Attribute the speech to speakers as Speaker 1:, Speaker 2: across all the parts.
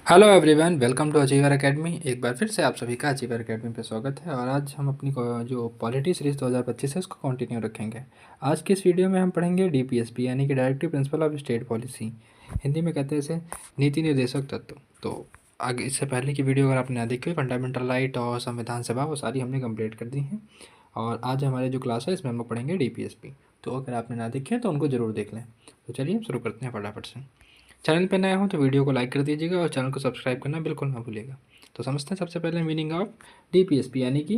Speaker 1: Hello everyone, welcome to achiever academy. एक बार फिर से आप सभी का अचीवर एकेडमी पे स्वागत है। और आज हम अपनी जो पॉलिटी सीरीज़ 2025 है उसको कंटिन्यू रखेंगे। आज की इस वीडियो में हम पढ़ेंगे डीपीएसपी यानी कि directive principle of state policy. Hindi में कहते हैं इसे नीति निर्देशक तत्व। तो आगे इससे पहले की वीडियो अगर आपने ना देखी, फंडामेंटल राइट और संविधान सभा, वो सारी हमने कंप्लीट कर दी हैं। और आज हमारे जो क्लास है इसमें हम लोग पढ़ेंगे डीपीएसपी। तो अगर आपने ना देखी है तो उनको ज़रूर देख लें। तो चलिए शुरू करते हैं फटाफट से। चैनल पे नया हो तो वीडियो को लाइक कर दीजिएगा और चैनल को सब्सक्राइब करना बिल्कुल ना भूलिएगा। तो समझते हैं सबसे पहले मीनिंग ऑफ डीपीएसपी यानी कि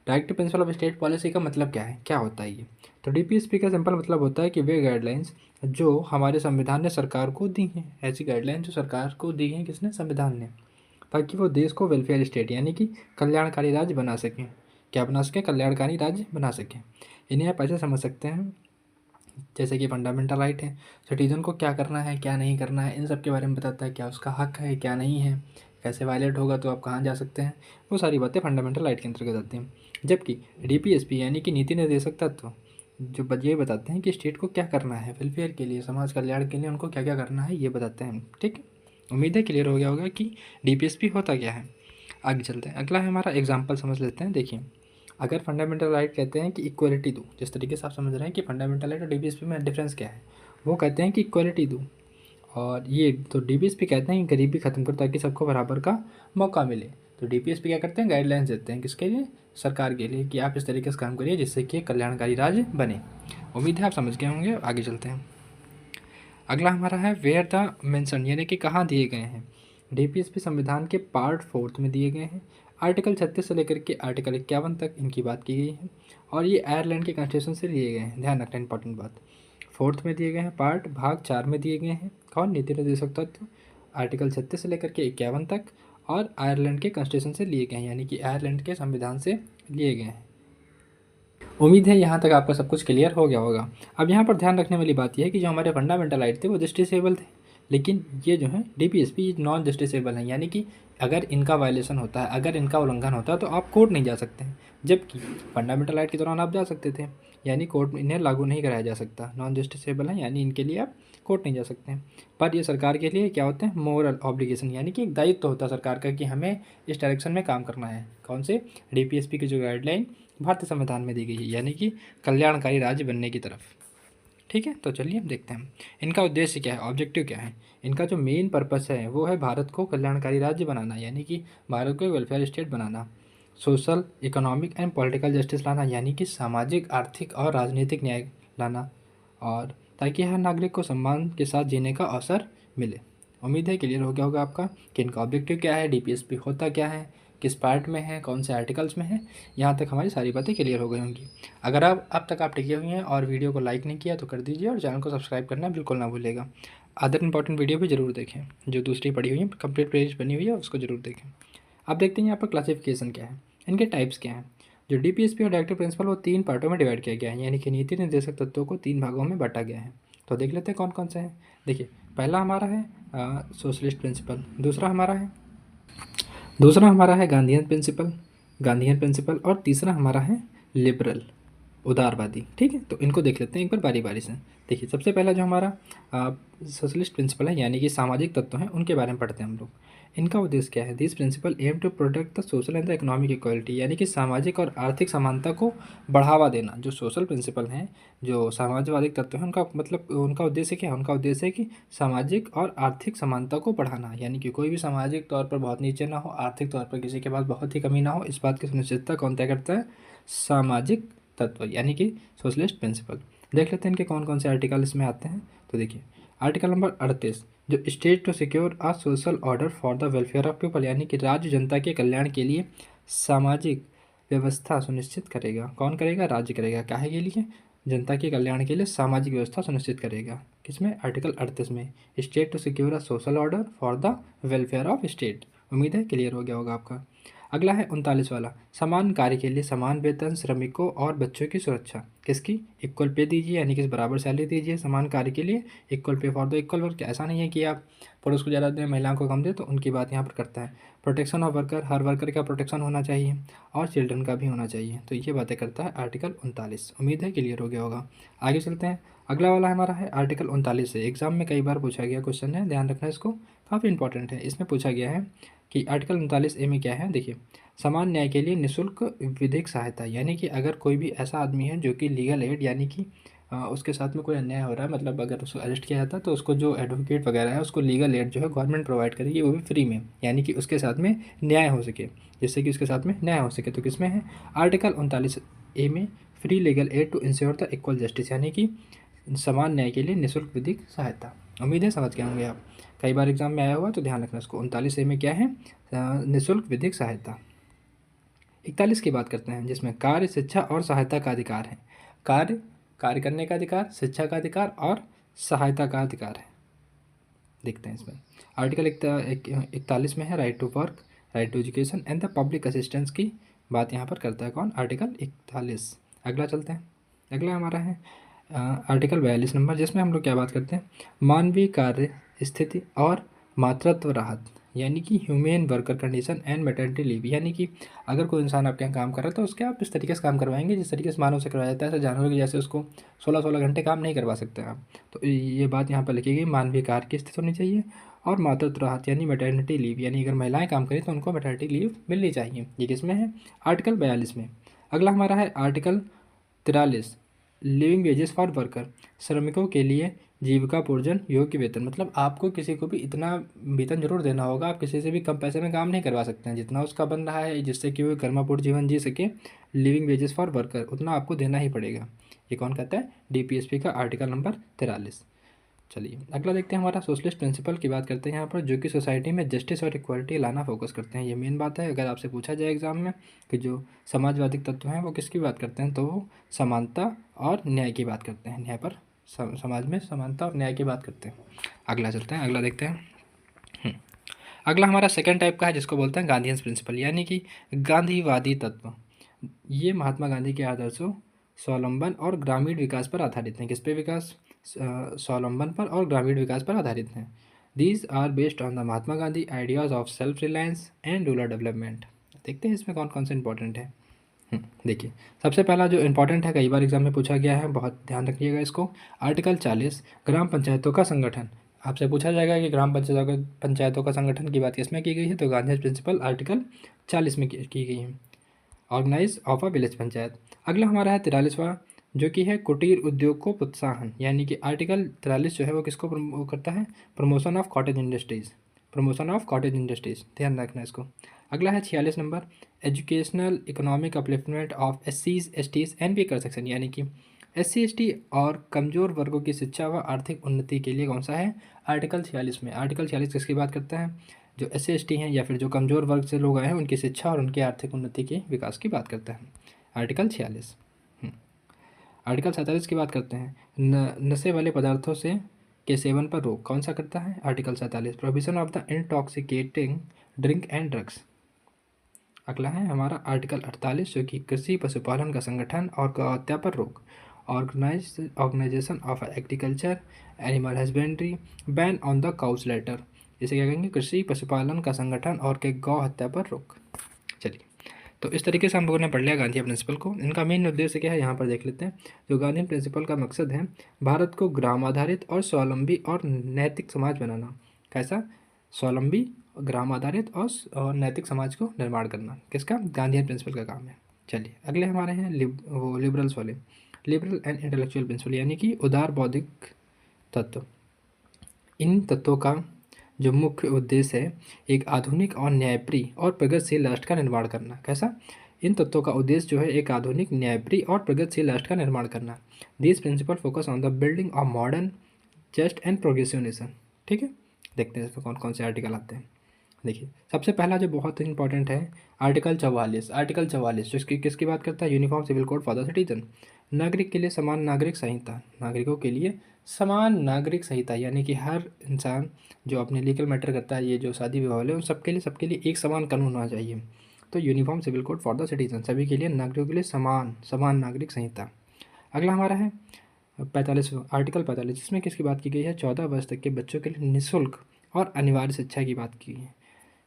Speaker 1: directive principle of state policy का मतलब क्या है, क्या होता है ये। तो डीपीएसपी का सिंपल मतलब होता है कि वे गाइडलाइंस जो हमारे संविधान ने सरकार को दी हैं, ऐसी गाइडलाइंस जो सरकार को दी हैं किसने, संविधान ने, ताकि वो देश को वेलफेयर स्टेट यानी कि कल्याणकारी राज्य बना सकें। क्या बना सकें, कल्याणकारी राज्य बना सकें। इन्हें आप ऐसे समझ सकते हैं जैसे कि फंडामेंटल राइट है, सिटीजन को क्या करना है क्या नहीं करना है इन सब के बारे में बताता है। क्या उसका हक है क्या नहीं है, कैसे वायलेट होगा तो आप कहाँ जा सकते हैं, वो सारी बातें फंडामेंटल राइट के अंतर्गत आती हैं। जबकि डीपीएसपी यानी कि नीति निर्देशक तत्व जो ये बताते हैं कि स्टेट को क्या करना है, वेलफेयर के लिए, समाज कल्याण के लिए उनको क्या क्या करना है, ये बताते हैं। ठीक है, उम्मीद है क्लियर हो गया होगा कि डीपीएसपी होता क्या है। आगे चलते हैं, अगला है हमारा एग्जाम्पल समझ लेते हैं। देखिए, अगर फंडामेंटल राइट कहते हैं कि इक्वलिटी दो, जिस तरीके से आप समझ रहे हैं कि फंडामेंटल राइट और डीपीएसपी में डिफरेंस क्या है, वो कहते हैं कि इक्वलिटी दो। और ये तो डीपीएसपी कहते हैं कि गरीबी खत्म करो ताकि सबको बराबर का मौका मिले। तो डीपीएसपी क्या करते हैं, गाइडलाइंस देते हैं किसके लिए, सरकार के लिए, कि आप इस तरीके से काम करिए जिससे कि कल्याणकारी राज्य बने। उम्मीद है आप समझ गए होंगे। आगे चलते हैं, अगला हमारा है वेयर द मेंशन यानी कि कहाँ दिए गए हैं। डीपीएसपी संविधान के पार्ट 4 में दिए गए हैं। आर्टिकल 36 से लेकर के आर्टिकल 51 तक इनकी बात की गई है। और ये आयरलैंड के कॉन्स्टिट्यूशन से लिए गए हैं, ध्यान रखना इंपॉर्टेंट बात। 4 में दिए गए हैं, पार्ट भाग 4 में दिए गए हैं। कौन, नीति निर्देशक तत्व, आर्टिकल 36 से लेकर के 51 तक। और आयरलैंड के कॉन्स्टिट्यूशन से लिए गए हैं यानी कि आयरलैंड के संविधान से लिए गए हैं। उम्मीद है यहाँ तक आपका सब कुछ क्लियर हो गया होगा। अब यहाँ पर ध्यान रखने वाली बात यह है कि जो हमारे फंडामेंटल राइट थे वो जस्टिसेबल थे, लेकिन ये जो है डीपीएसपी नॉन जस्टिसेबल हैं, यानी कि अगर इनका वायलेशन होता है, अगर इनका उल्लंघन होता है तो आप कोर्ट नहीं जा सकते हैं। जबकि फंडामेंटल राइट के दौरान आप जा सकते थे, यानी कोर्ट में इन्हें लागू नहीं कराया जा सकता। नॉन जस्टिसेबल है यानी इनके लिए आप कोर्ट नहीं जा सकते हैं। पर ये सरकार के लिए क्या होते हैं, मोरल ऑब्लिगेशन, यानी कि एक दायित्व तो होता है सरकार का कि हमें इस डायरेक्शन में काम करना है। कौन से, डीपीएसपी की जो गाइडलाइन भारतीय संविधान में दी गई है, यानी कि कल्याणकारी राज्य बनने की तरफ। ठीक है, तो चलिए हम देखते हैं इनका उद्देश्य क्या है, ऑब्जेक्टिव क्या है। इनका जो मेन पर्पस है वो है भारत को कल्याणकारी राज्य बनाना, यानी कि भारत को welfare state banana. Social, economic and political justice लाना, यानी कि सामाजिक, आर्थिक और राजनीतिक न्याय लाना। और ताकि हर नागरिक को सम्मान के साथ जीने का अवसर मिले। उम्मीद है क्लियर हो गया होगा आपका कि इनका ऑब्जेक्टिव क्या है, डीपीएसपी होता क्या है, किस पार्ट में है, कौन से आर्टिकल्स में है। यहाँ तक हमारी सारी बातें क्लियर हो गई होंगी। अगर आप अब तक आप टिके हुए हैं और वीडियो को लाइक नहीं किया तो कर दीजिए और चैनल को सब्सक्राइब करना बिल्कुल ना भूलिएगा। अदर इंपॉर्टेंट वीडियो भी जरूर देखें, जो दूसरी पड़ी हुई है कंप्लीट प्लेलिस्ट बनी हुई है उसको जरूर देखें। अब देखते हैं यहाँ पर क्लासिफिकेशन क्या है, इनके टाइप्स क्या हैं। जो डीपीएसपी और डायरेक्टिव प्रिंसिपल वो 3 पार्टों में डिवाइड किया गया है, यानी कि नीति निर्देशक तत्वों को 3 भागों में बांटा गया है। तो देख लेते हैं कौन कौन से हैं। देखिए, पहला हमारा है सोशलिस्ट प्रिंसिपल, दूसरा हमारा है गांधीयन प्रिंसिपल और तीसरा हमारा है लिबरल, उदारवादी। ठीक है, तो इनको देख लेते हैं एक बार बारी बारी से। देखिए, सबसे पहला जो हमारा सोशलिस्ट प्रिंसिपल है यानी कि सामाजिक तत्व हैं, उनके बारे में पढ़ते हैं हम लोग। इनका उद्देश्य क्या है, this principle aim to protect the social and the economic equality, यानी कि सामाजिक और आर्थिक समानता को बढ़ावा देना। जो सोशल प्रिंसिपल हैं, जो सामाजिक तत्व हैं, उनका मतलब उनका उद्देश्य क्या है, उनका उद्देश्य है कि सामाजिक और आर्थिक समानता को बढ़ाना, यानी कि कोई भी सामाजिक तौर पर बहुत नीचे ना हो, आर्थिक तौर पर किसी के पास बहुत ही कमी ना हो, इस बात की सुनिश्चितता कौन तय करता है, सामाजिक तत्व यानी कि सोशलिस्ट प्रिंसिपल। देख लेते हैं इनके कौन कौन से आर्टिकल इसमें आते हैं। तो देखिए, आर्टिकल नंबर 38, जो state to secure a social order for the welfare of people, यानी कि राज्य जनता के कल्याण के लिए सामाजिक व्यवस्था सुनिश्चित करेगा। कौन करेगा, राज्य करेगा। काहे के लिए, जनता के कल्याण के लिए सामाजिक व्यवस्था सुनिश्चित करेगा। किसमें, आर्टिकल 38 में, state to secure a social order for the welfare of state. उम्मीद है क्लियर हो गया होगा आपका। अगला है 39 वाला, समान कार्य के लिए समान वेतन, श्रमिकों और बच्चों की सुरक्षा। किसकी, इक्वल पे दीजिए, यानी कि बराबर सैलरी दीजिए समान कार्य के लिए, equal pay for the equal work. ऐसा नहीं है कि आप पुरुष को ज़्यादा दें महिलाओं को कम दें, तो उनकी बात यहाँ पर करता है। Protection of worker, her worker का प्रोटेक्शन होना चाहिए और चिल्ड्रन का भी होना चाहिए, तो ये बातें करता है आर्टिकल 39। उम्मीद है क्लियर हो गया होगा। आगे चलते हैं, अगला वाला हमारा है आर्टिकल 39 से, एग्जाम में कई बार पूछा गया क्वेश्चन है, ध्यान रखना इसको, काफ़ी इंपॉर्टेंट है। इसमें पूछा गया है कि आर्टिकल 39A में क्या है, देखिए, समान न्याय के लिए निःशुल्क विधिक सहायता, यानी कि अगर कोई भी ऐसा आदमी है जो कि लीगल एड, यानी कि उसके साथ में कोई अन्याय हो रहा है, मतलब अगर उसको अरेस्ट किया जाता है तो उसको जो एडवोकेट वगैरह है उसको लीगल एड जो है गवर्नमेंट प्रोवाइड करेगी, वो भी फ्री में, यानी कि उसके साथ में न्याय हो सके, जिससे कि उसके साथ में न्याय हो सके। तो किसमें है, आर्टिकल 39A में, free legal aid to ensure the equal justice, यानी कि समान न्याय के लिए निःशुल्क विधिक सहायता। उम्मीद है समझ के होंगे आप, कई बार एग्जाम में आया हुआ तो ध्यान रखना इसको। 39A में क्या है, निःशुल्क विधिक सहायता। 41 की बात करते हैं, जिसमें कार्य, शिक्षा और सहायता का अधिकार है। कार्य, कार्य करने का अधिकार, शिक्षा का अधिकार और सहायता का अधिकार है। देखते हैं इसमें, आर्टिकल 41 में है right to work, right to education and the public assistance की बात यहाँ पर करता है कौन, आर्टिकल 41। अगला चलते हैं, अगला हमारा है आर्टिकल 42 नंबर, जिसमें हम लोग क्या बात करते हैं, मानवीय कार्य स्थिति और मातृत्व राहत, यानी कि humane worker condition and maternity leave, यानी कि अगर कोई इंसान आपके यहाँ काम कर रहा है तो उसके आप इस तरीके से काम करवाएंगे जिस तरीके से मानव से करवाया जाता है, ऐसे जानवर की जैसे उसको 16-16 घंटे काम नहीं करवा सकते आप। तो ये बात यहाँ पर लिखी गई, मानवीय कार्य की स्थिति होनी चाहिए और मातृत्व राहत यानी मैटरनिटी लीव, यानी अगर महिलाएं काम करें तो उनको मैटरनिटी लीव मिलनी चाहिए। ये किसमें है, आर्टिकल 42 में। अगला हमारा है article 43, living wages for worker, श्रमिकों के लिए जीविकापार्जन योग्य वेतन, मतलब आपको किसी को भी इतना वेतन जरूर देना होगा, आप किसी से भी कम पैसे में काम नहीं करवा सकते हैं, जितना उसका बन रहा है जिससे कि वो कर्मपूर्ण जीवन जी सके, लिविंग वेजेस फॉर वर्कर, उतना आपको देना ही पड़ेगा। ये कौन कहता है, डीपीएसपी का आर्टिकल नंबर 43। चलिए अगला देखते हैं, हमारा सोशलिस्ट प्रिंसिपल की बात करते हैं यहाँ पर, जो कि सोसाइटी में जस्टिस और इक्वालिटी लाना फोकस करते हैं। ये मेन बात है, अगर आपसे पूछा जाए एग्जाम में कि जो समाजवादी तत्व हैं वो किसकी बात करते हैं, तो वो समानता और न्याय की बात करते हैं, न्याय पर, समाज में समानता और न्याय की बात करते हैं। अगला चलते हैं, अगला देखते हैं। अगला हमारा सेकेंड टाइप का है, जिसको बोलते हैं गांधीयन प्रिंसिपल, यानी कि गांधीवादी तत्व। ये महात्मा गांधी के आदर्शों, स्वावलंबन और ग्रामीण विकास पर आधारित हैं। किस पे विकास, स्वावलंबन पर और ग्रामीण विकास पर आधारित हैं। These are based on the Mahatma Gandhi ideas of self reliance and rural development. देखते हैं इसमें कौन कौन से इंपॉर्टेंट है। देखिए, सबसे पहला जो इंपॉर्टेंट है, कई बार एग्जाम में पूछा गया है, बहुत ध्यान रखिएगा इसको, आर्टिकल 40, ग्राम पंचायतों का संगठन। आपसे पूछा जाएगा कि ग्राम पंचायतों का संगठन की बात किसमें की गई है, तो गांधी प्रिंसिपल आर्टिकल 40 में की गई है, organise of a village panchayat. अगला हमारा है 43वां, जो कि है कुटीर उद्योग को प्रोत्साहन, यानी कि आर्टिकल 43 जो है वो किसको वो करता है, promotion of cottage industries, promotion of cottage industries, ध्यान रखना इसको। अगला है 46 number, educational economic upliftment of SCs STs and weaker section, यानी कि SC ST और कमज़ोर वर्गों की शिक्षा व आर्थिक उन्नति के लिए कौन सा है, आर्टिकल 46 में। आर्टिकल 46 किसकी बात करता है, जो SC ST हैं या फिर जो कमज़ोर वर्ग से लोग आए हैं उनकी शिक्षा और उनकी आर्थिक उन्नति के विकास की बात करता है, आर्टिकल 46। आर्टिकल 47 की बात करते हैं, नशे वाले पदार्थों से के सेवन पर रोक, कौन सा करता है, article 47, prohibition of the intoxicating drink and drugs. अगला है हमारा आर्टिकल 48, जो कि कृषि पशुपालन का संगठन और गौहत्या पर रोक, organisation of agriculture animal husbandry, ban on the cow slaughter. इसे क्या कहेंगे, कृषि पशुपालन का संगठन और के गौ हत्या पर रोक। चलिए, तो इस तरीके से हम लोगों ने पढ़ लिया गांधी प्रिंसिपल को। इनका मेन उद्देश्य क्या है यहाँ पर देख लेते हैं। जो गांधी प्रिंसिपल का मकसद है, भारत को ग्राम आधारित और स्वावलंबी और नैतिक समाज बनाना। कैसा, स्वावलंबी, ग्राम आधारित और नैतिक समाज को निर्माण करना, किसका, गांधी प्रिंसिपल का काम है। चलिए अगले हमारे हैं वो लिबरल्स वाले, लिबरल एंड इंटेलेक्चुअल प्रिंसिपल, यानी कि उदार बौद्धिक तत्व। इन तत्वों का जो मुख्य उद्देश्य है, एक आधुनिक और न्यायप्रिय और प्रगतिशील राष्ट्र का निर्माण करना। कैसा, इन तत्वों का उद्देश्य जो है एक आधुनिक, न्यायप्रिय और प्रगतिशील राष्ट्र का निर्माण करना। This principle focus on the building of modern just and progressive nation. ठीक है, देखते हैं इसमें कौन कौन से आर्टिकल आते हैं। देखिए, सबसे पहला जो बहुत इंपॉर्टेंट है, आर्टिकल 44। आर्टिकल 44 जो किसकी बात करता है, uniform civil code for the citizen, नागरिक के लिए समान नागरिक संहिता, नागरिकों के लिए समान नागरिक संहिता, यानी कि हर इंसान जो अपने लीगल मैटर करता है, ये जो शादी विवाह वाले, उन सबके लिए एक समान कानून होना चाहिए। तो uniform civil code for the citizen, सभी के लिए, नागरिकों के लिए समान नागरिक संहिता। अगला हमारा है 45, आर्टिकल 45, जिसमें किसकी बात की गई है, 14 वर्ष तक के बच्चों के लिए निःशुल्क और अनिवार्य शिक्षा की बात की है,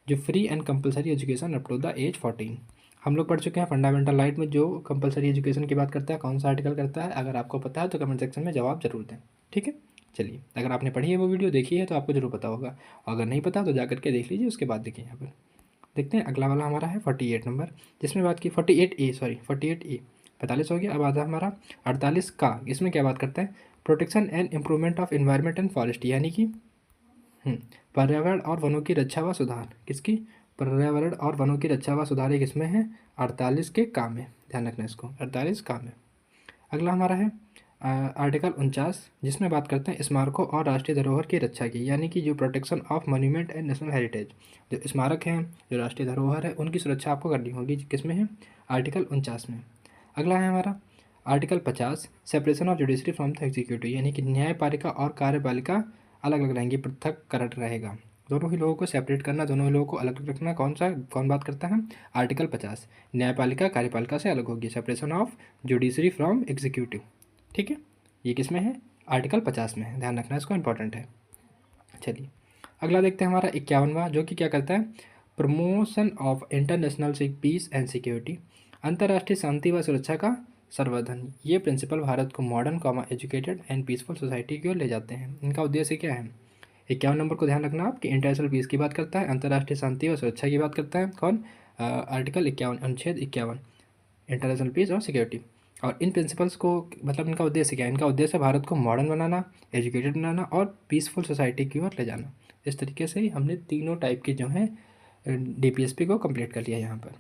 Speaker 1: जो free and compulsory education up to the age 14। हम लोग पढ़ चुके हैं फंडामेंटल राइट में, जो कंपलसरी एजुकेशन की बात करता है, कौन सा आर्टिकल करता है, अगर आपको पता है तो कमेंट सेक्शन में जवाब जरूर दें। ठीक है, चलिए, अगर आपने पढ़ी है वो वीडियो, देखी है, तो आपको जरूर पता होगा, अगर नहीं पता तो जा करके देख लीजिए, उसके बाद देखिए। यहाँ पर देखते हैं अगला वाला हमारा है 48 नंबर, जिसमें बात की 48A 45 हो गया। अब आता है हमारा 48 का, इसमें क्या बात करते हैं, protection and improvement of environment and forest, यानी कि पर्यावरण और वनों की रक्षा व सुधार। किसकी? पर्यावरण और वनों की रक्षा व सुधार, ये किसमें है? 48 के काम है, ध्यान रखना इसको, 48 काम है। अगला हमारा है आर्टिकल 49, जिसमें बात करते हैं स्मारकों और राष्ट्रीय धरोहर की रक्षा की, यानी कि जो protection of monument and national heritage, जो स्मारक हैं, जो राष्ट्रीय धरोहर है, उनकी सुरक्षा आपको करनी होगी, किसमें है? आर्टिकल 49 में। अगला है हमारा article 50, separation of judiciary from the executive, यानी कि न्यायपालिका और कार्यपालिका अलग अलग रहेंगी, पृथककरण रहेगा, दोनों ही लोगों को सेपरेट करना, दोनों ही लोगों को अलग रखना। कौन बात करता है? आर्टिकल 50, न्यायपालिका कार्यपालिका से अलग होगी, separation of judiciary from executive. ठीक है, ये किस में है? आर्टिकल 50 में है, ध्यान रखना इसको, इंपॉर्टेंट है। चलिए अगला देखते हैं हमारा 51वां, जो कि क्या करता है, promotion of international peace and security, अंतर्राष्ट्रीय शांति व सुरक्षा का संवर्धन। ये प्रिंसिपल भारत को modern educated and peaceful society की ओर ले जाते हैं। इनका उद्देश्य क्या है? 51 नंबर को ध्यान रखना आप, कि इंटरनेशनल पीस की बात करता है, अंतर्राष्ट्रीय शांति व सुरक्षा की बात करता है। कौन? आर्टिकल 51, अनुच्छेद 51, इंटरनेशनल पीस और सिक्योरिटी। और इन प्रिंसिपल्स को, मतलब इनका उद्देश्य क्या है? इनका उद्देश्य भारत को मॉडर्न बनाना, एजुकेटेड बनाना और पीसफुल सोसाइटी की ओर ले जाना। इस तरीके से ही हमने तीनों टाइप के जो हैं DPSP को कंप्लीट कर लिया यहाँ पर।